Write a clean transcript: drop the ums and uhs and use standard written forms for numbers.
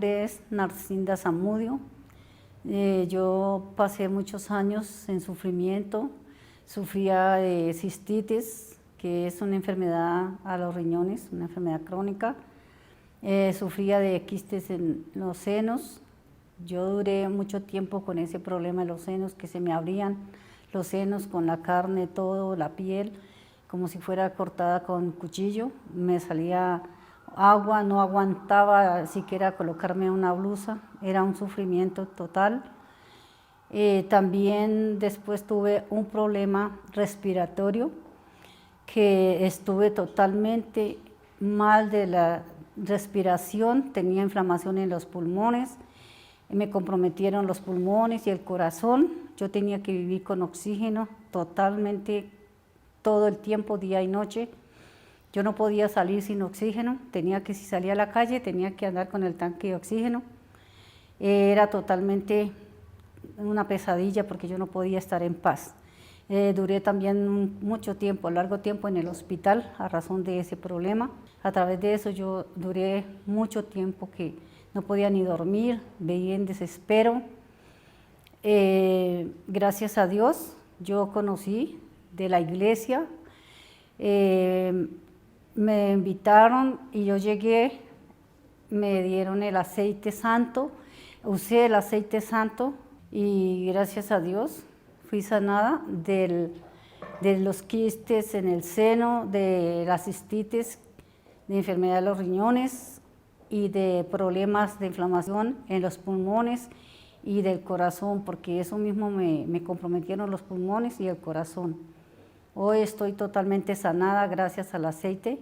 nombre es Narcinda Zamudio. Yo pasé muchos años en sufrimiento, sufría de cistitis, que es una enfermedad a los riñones, una enfermedad crónica. Sufría de quistes en los senos. Yo duré mucho tiempo con ese problema de los senos, que se me abrían los senos con la carne, todo, la piel, como si fuera cortada con cuchillo. Me salía agua, no aguantaba siquiera colocarme una blusa, era un sufrimiento total. También después tuve un problema respiratorio, que estuve totalmente mal de la respiración, tenía inflamación en los pulmones, me comprometieron los pulmones y el corazón. Yo tenía que vivir con oxígeno totalmente todo el tiempo, día y noche. Yo no podía salir sin oxígeno, tenía que, si salía a la calle, tenía que andar con el tanque de oxígeno. Era totalmente una pesadilla porque yo no podía estar en paz. Duré también mucho tiempo, largo tiempo en el hospital a razón de ese problema. A través de eso yo duré mucho tiempo que no podía ni dormir, veía en desespero. Gracias a Dios yo conocí de la iglesia, me invitaron y yo llegué, me dieron el aceite santo, usé el aceite santo y gracias a Dios fui sanada de los quistes en el seno, de la cistitis, de enfermedad de los riñones y de problemas de inflamación en los pulmones y del corazón, porque eso mismo me comprometieron los pulmones y el corazón. Hoy estoy totalmente sanada gracias al aceite